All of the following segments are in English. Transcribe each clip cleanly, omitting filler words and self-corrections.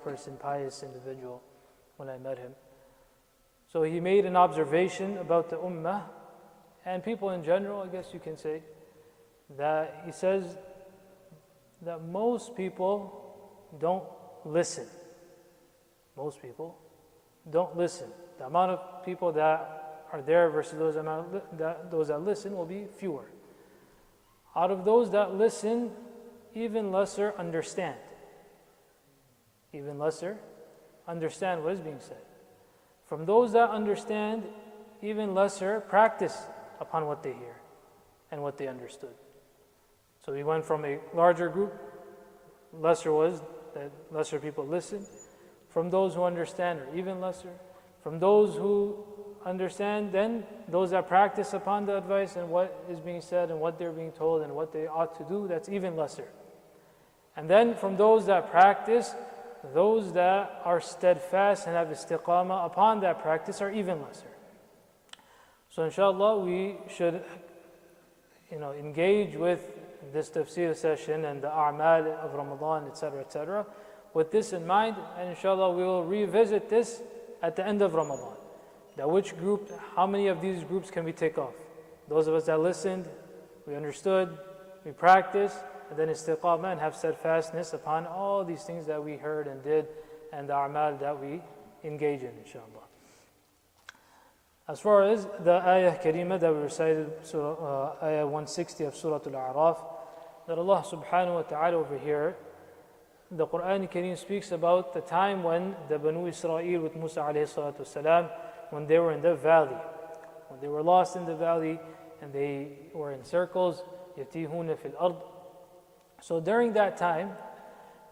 person, pious individual when I met him. So he made an observation about the ummah and people in general, I guess you can say, that he says that most people don't listen. Most people don't listen. The amount of people that are there versus those that listen will be fewer. Out of those that listen, even lesser understand. Even lesser understand what is being said. From those that understand, even lesser practice upon what they hear and what they understood. So we went from a larger group, lesser was that lesser people listen. From those who understand, or even lesser. From those who understand, then those that practice upon the advice and what is being said and what they're being told and what they ought to do, that's even lesser. And then from those that practice, those that are steadfast and have istiqamah upon that practice are even lesser. So inshallah we should engage with this tafsir session and the a'mal of Ramadan, etc., with this in mind, and inshallah we will revisit this at the end of Ramadan. That which group, how many of these groups can we take off? Those of us that listened, we understood, we practiced, and then istiqamah and have steadfastness upon all these things that we heard and did and the a'mal that we engage in, inshallah. As far as the ayah kareemah that we recited, ayah 160 of Surah Al-A'raf, that Allah subhanahu wa ta'ala over here, the Quran Kareem speaks about the time when the Banu Israel with Musa alayhi salatu wasalam, when they were in the valley, when they were lost in the valley and they were in circles, يَتِيهُونَ فِي الْأَرْضِ. So during that time,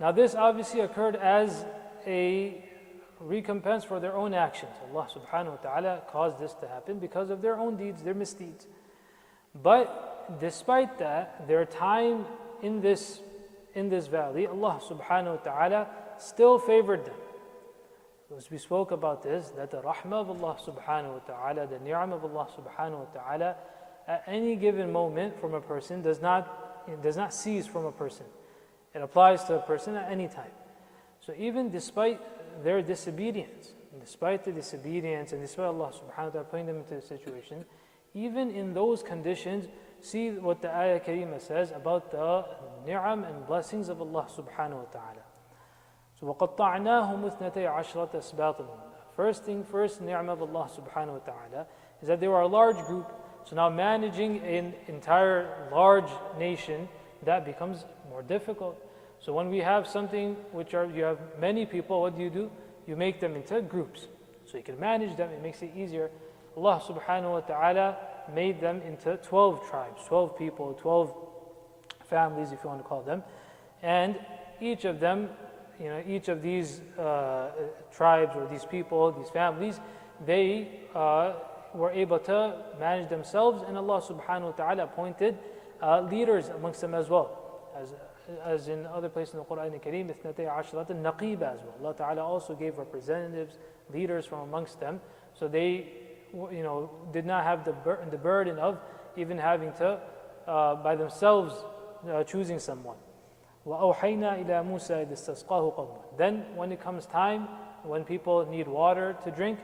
now this obviously occurred as a recompense for their own actions. Allah subhanahu wa ta'ala caused this to happen because of their own deeds, their misdeeds. But despite that, their time in this valley, Allah subhanahu wa ta'ala still favored them. As we spoke about this, that the rahmah of Allah subhanahu wa ta'ala, the ni'am of Allah subhanahu wa ta'ala, at any given moment from a person does not cease from a person. It applies to a person at any time. So even despite their disobedience, and despite Allah subhanahu wa ta'ala putting them into the situation, even in those conditions, see what the ayah kareemah says about the ni'am and blessings of Allah subhanahu wa ta'ala. So وَقَطَّعْنَاهُمْ اثْنَتَيْ عَشْرَةَ أَسْبَاطٍ. First thing first, ni'am of Allah subhanahu wa ta'ala is that they were a large group. So now managing an entire large nation, that becomes more difficult. So when we have something you have many people, what do? You make them into groups. So you can manage them, it makes it easier. Allah subhanahu wa ta'ala made them into 12 tribes, 12 people, 12 families, if you want to call them. And each of them, each of these tribes or these people, these families, they were able to manage themselves, and Allah subhanahu wa ta'ala appointed leaders amongst them as well. As in other places in the Quran Kareem, اثنتي عشرة نقيبة as well. Allah ta'ala also gave representatives, leaders from amongst them, so they did not have the burden of even having to by themselves choosing someone. وَأَوْحَيْنَا إِلَى مُوسَى إِذِ اسْتَسْقَاهُ قَوْمُهُ. Then when it comes time, when people need water to drink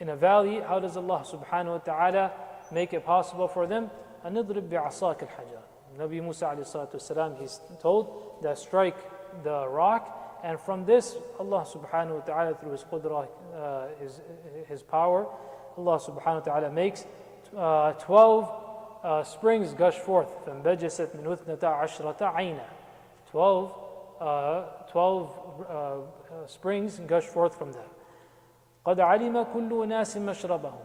in a valley, how does Allah subhanahu wa ta'ala make it possible for them? أَنِضْرِبْ بِعَصَاكَ الْحَجَرِ. Nabi Musa alayhi salatu wasalam, he's told that strike the rock, and from this Allah subhanahu wa ta'ala through his qudrah, his power, Allah subhanahu wa ta'ala makes 12 springs gush forth. فَانْبَجَسَتْ مِنْ اثْنَتَا عَشْرَةَ عَيْنًا. 12 springs gush forth from them. قَدْ عَلِمَ كُلُّ نَاسٍ مَشْرَبَهُم.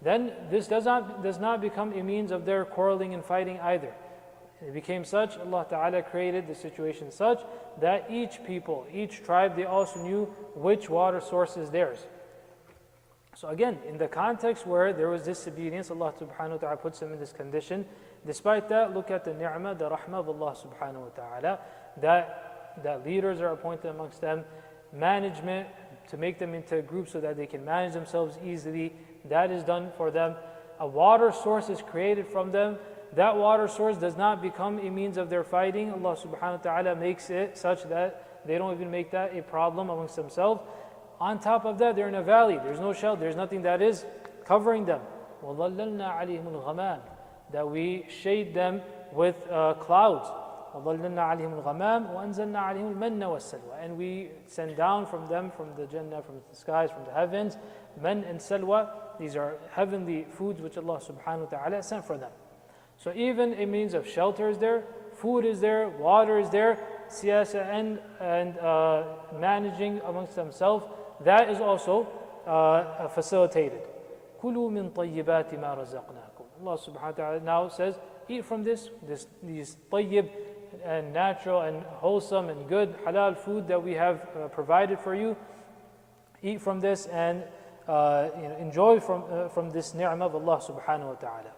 Then this does not become a means of their quarreling and fighting either. It became such, Allah Ta'ala created the situation such that each people, each tribe, they also knew which water source is theirs. So again, in the context where there was disobedience, Allah Subhanahu wa Ta'ala puts them in this condition. Despite that, look at the ni'mah, the rahmah of Allah Subhanahu wa Ta'ala, that leaders are appointed amongst them, management to make them into a group so that they can manage themselves easily, that is done for them. A water source is created from them. That water source does not become a means of their fighting. Allah subhanahu wa ta'ala makes it such that They don't even make that a problem amongst themselves. On top of that, they're in a valley. There's no shelter. There's nothing that is covering them. وَظَلَّلْنَا عَلَيْهِمُ الْغَمَامِ, that we shade them with clouds. وَظَلَّلْنَا عَلَيْهِمُ الْغَمَامِ وَأَنزَلْنَا عَلَيْهِمُ الْمَنَّ وَالسَّلْوَى, and we send down from them, from the Jannah, from the skies, from the heavens, man and salwa. These are heavenly foods which Allah subhanahu wa ta'ala sent for them. So even a means of shelter is there, food is there, water is there, siyasa and managing amongst themselves, that is also facilitated. كُلُوا مِن طَيِّبَاتِ مَا رَزَقْنَاكُمْ. Allah subhanahu wa ta'ala now says, eat from these tayyib and natural and wholesome and good halal food that we have provided for you. Eat from this and enjoy from this ni'mah of Allah subhanahu wa ta'ala.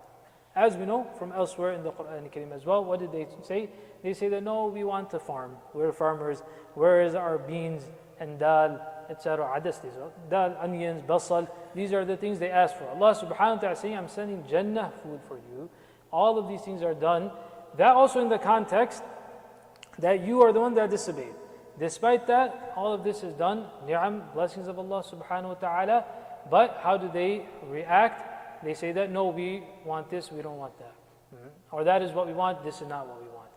As we know from elsewhere in the Quran Kareem as well, what did they say? They say that no, we want to farm. We're farmers. Where is our beans and dal, etc. Adas, dal, onions, basal. These are the things they ask for. Allah subhanahu wa ta'ala saying, I'm sending Jannah food for you. All of these things are done. That also in the context that you are the one that disobeyed. Despite that, all of this is done, ni'am, blessings of Allah subhanahu wa ta'ala. But how do they react? They say that, no, we want this, we don't want that. Or that is what we want, this is not what we want.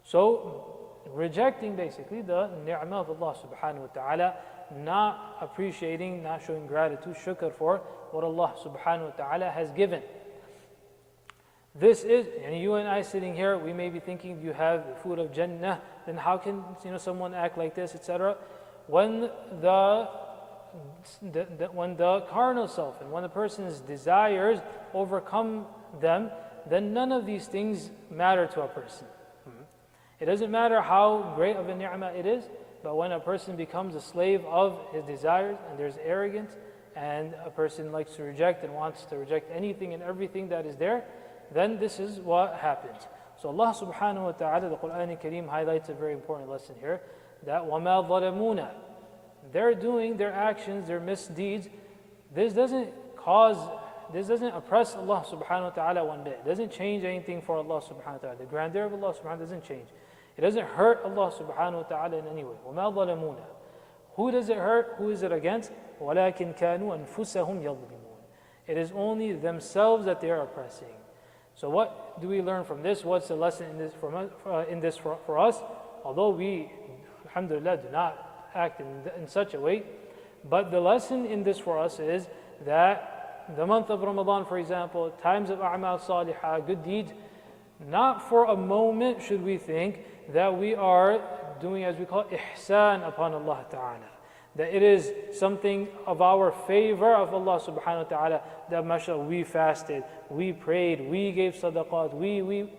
So, rejecting basically the ni'mah of Allah subhanahu wa ta'ala, not appreciating, not showing gratitude, shukr for what Allah subhanahu wa ta'ala has given. This is, and you and I sitting here, we may be thinking you have the food of Jannah, then how can someone act like this, etc. When the carnal self and when the person's desires overcome them, then none of these things matter to a person. It doesn't matter how great of a ni'mah it is, but when a person becomes a slave of his desires and there's arrogance and a person likes to reject and wants to reject anything and everything that is there, then this is what happens. So Allah subhanahu wa ta'ala, the Quran Kareem highlights a very important lesson here, that وَمَا ظَلَمُونَ, they're doing their actions, their misdeeds. This doesn't oppress Allah subhanahu wa ta'ala one bit. It doesn't change anything for Allah subhanahu wa ta'ala. The grandeur of Allah subhanahu wa ta'ala doesn't change. It doesn't hurt Allah subhanahu wa ta'ala in any way. وَمَا ظَلَمُونَ, who does it hurt? Who is it against? وَلَكِنْ كَانُوا أَنفُسَهُمْ يَظْلِمُونَ, it is only themselves that they are oppressing. So what do we learn from this? What's the lesson in this for us? Although we, alhamdulillah, do not act in such a way, but the lesson in this for us is that the month of Ramadan, for example, times of a'mal salihah, good deeds, not for a moment should we think that we are doing, as we call it, ihsan upon Allah ta'ala. That it is something of our favor of Allah subhanahu wa ta'ala, that mashallah, we fasted, we prayed, we gave sadaqat,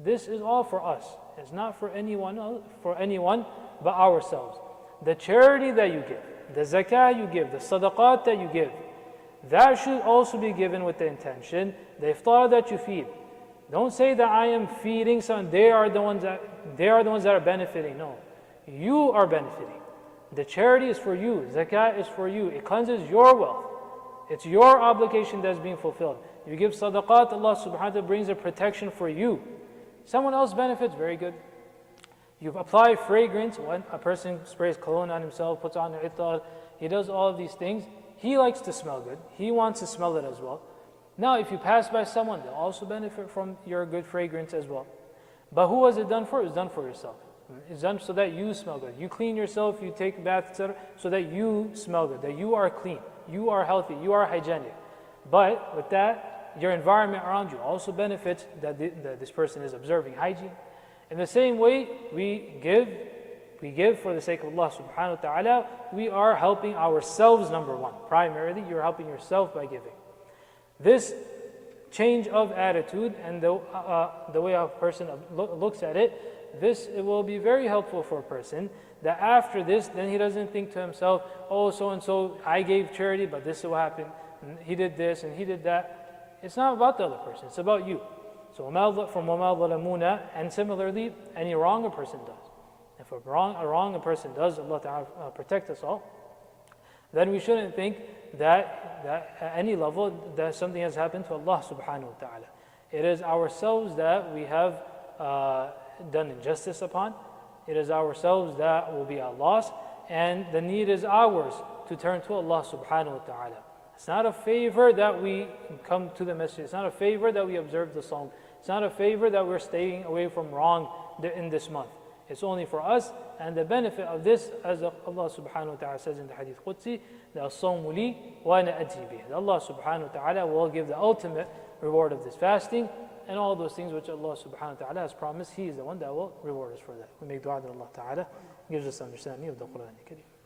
this is all for us. It's not for anyone but ourselves. The charity that you give, the zakah you give, the sadaqat that you give, that should also be given with the intention, the iftar that you feed. Don't say that I am feeding someone, they are the ones that are benefiting. No, you are benefiting. The charity is for you, zakah is for you. It cleanses your wealth. It's your obligation that's being fulfilled. You give sadaqat, Allah subhanahu wa ta'ala brings a protection for you. Someone else benefits, very good. You apply fragrance, when a person sprays cologne on himself, puts on itar, he does all of these things. He likes to smell good. He wants to smell it as well. Now, if you pass by someone, they'll also benefit from your good fragrance as well. But who was it done for? It's done for yourself. It's done so that you smell good. You clean yourself, you take a bath, etc., so that you smell good, that you are clean, you are healthy, you are hygienic. But with that, your environment around you also benefits that this person is observing hygiene. In the same way, we give for the sake of Allah subhanahu wa ta'ala. We are helping ourselves, number one. Primarily, you're helping yourself by giving. This change of attitude and the way a person looks at it, it will be very helpful for a person, that after this, then he doesn't think to himself, oh, so-and-so, I gave charity, but this is what happened. He did this and he did that. It's not about the other person, it's about you. So from وَمَا ظَلَمُونَ, and similarly, any wrong a person does. If a wrong a person does, Allah Ta'ala protect us all, then we shouldn't think that at any level that something has happened to Allah subhanahu wa ta'ala. It is ourselves that we have done injustice upon. It is ourselves that will be at loss, and the need is ours to turn to Allah subhanahu wa ta'ala. It's not a favor that we come to the masjid. It's not a favor that we observe the Sawm. It's not a favor that we're staying away from wrong in this month. It's only for us, and the benefit of this, as Allah subhanahu wa ta'ala says in the Hadith Qudsi, that as-sawmu li wa ana ajzi bih. Allah subhanahu wa ta'ala will give the ultimate reward of this fasting, and all those things which Allah subhanahu wa ta'ala has promised, He is the one that will reward us for that. We make dua that Allah ta'ala gives us understanding of the Quran al-Kareem.